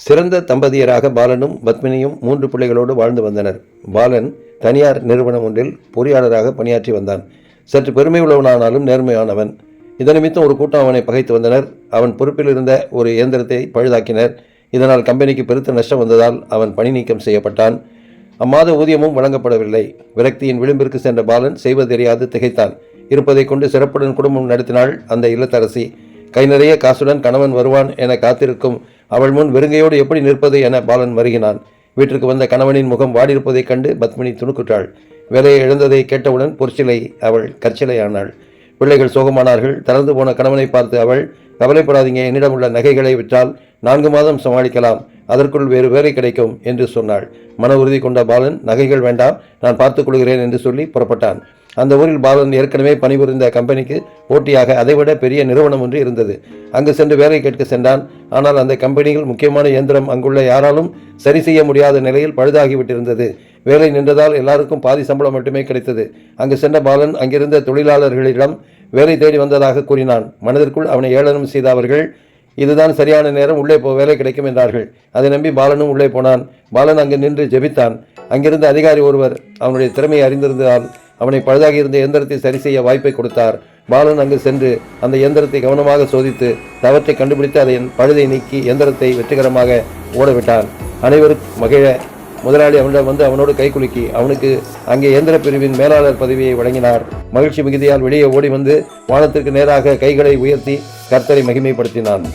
சிறந்த தம்பதியராக பாலனும் பத்மினியும் 3 பிள்ளைகளோடு வாழ்ந்து வந்தனர். பாலன் தனியார் நிறுவனம் ஒன்றில் பொறியாளராக பணியாற்றி வந்தான். சற்று பெருமை உள்ளவனானாலும் நேர்மையானவன். இதனிமித்தம் ஒரு கூட்டம் அவனை பகைத்து வந்தனர். அவன் பொறுப்பில் இருந்த ஒரு இயந்திரத்தை பழுதாக்கினர். இதனால் கம்பெனிக்கு பெருத்த நஷ்டம் வந்ததால் அவன் பணி நீக்கம் செய்யப்பட்டான். அம்மாத ஊதியமும் வழங்கப்படவில்லை. விரக்தியின் விளிம்பிற்கு சென்ற பாலன் செய்வது தெரியாது திகைத்தான். இருப்பதை கொண்டு சிறப்புடன் குடும்பம் நடத்தினாள் அந்த இல்லத்தரசி. கை நிறைய காசுடன் கணவன் வருவான் என காத்திருக்கும் அவள் முன் வெறுங்கையோடு எப்படி நிற்பது என பாலன் வருகினான். வீட்டிற்கு வந்த கணவனின் முகம் வாடியிருப்பதைக் கண்டு பத்மினி துணுக்குற்றாள். வேலையை இழந்ததை கேட்டவுடன் பொற்சிலை அவள் கற்சிலையானாள். பிள்ளைகள் சோகமானார்கள். தளர்ந்து போன கணவனை பார்த்து அவள், கவலைப்படாதீங்க, என்னிடம் உள்ள நகைகளை விற்றால் 4 மாதம் சமாளிக்கலாம், அதற்குள் வேறு வேலை கிடைக்கும் என்று சொன்னாள். மன உறுதி கொண்ட பாலன், நகைகள் வேண்டாம், நான் பார்த்துக் கொள்கிறேன் என்று சொல்லி புறப்பட்டான். அந்த ஊரில் பாலன் ஏற்கனவே பணிபுரிந்த கம்பெனிக்கு போட்டியாக அதைவிட பெரிய நிறுவனம் ஒன்று இருந்தது. அங்கு சென்று வேலை கேட்க சென்றான். ஆனால் அந்த கம்பெனியில் முக்கியமான இயந்திரம் அங்குள்ள யாராலும் சரி செய்ய முடியாத நிலையில் பழுதாகிவிட்டிருந்தது. வேலை நின்றதால் எல்லாருக்கும் பாதி சம்பளம் மட்டுமே கிடைத்தது. அங்கு சென்ற பாலன் அங்கிருந்த தொழிலாளர்களிடம் வேலை தேடி வந்ததாக கூறினான். மனதிற்குள் அவனை ஏளனம் செய்த அவர்கள், இதுதான் சரியான நேரம், உள்ளே வேலை கிடைக்கும் என்றார்கள். அதை நம்பி பாலனும் உள்ளே போனான். பாலன் அங்கு நின்று ஜெபித்தான். அங்கிருந்த அதிகாரி ஒருவர் அவனுடைய திறமையை அறிந்திருந்ததால் அவனை பழுதாகியிருந்த இயந்திரத்தை சரி செய்ய வாய்ப்பை கொடுத்தார். பாலன் அங்கு சென்று அந்த இயந்திரத்தை கவனமாக சோதித்து தவற்றை கண்டுபிடித்து அதை பழுதை நீக்கி இயந்திரத்தை வெற்றிகரமாக ஓடவிட்டான். அனைவரும் மகிழ முதலாளி அவனிடம் வந்து அவனோடு கைகுலுக்கி அவனுக்கு அங்கே இயந்திர பிரிவின் மேலாளர் பதவியை வழங்கினார். மகிழ்ச்சி மிகுதியால் வெளியே ஓடி வந்து வானத்திற்கு நேராக கைகளை உயர்த்தி கர்த்தரை மகிமைப்படுத்தினான்.